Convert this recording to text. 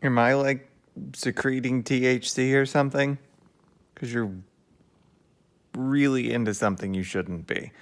Am I like secreting THC or something? Because you're really into something you shouldn't be.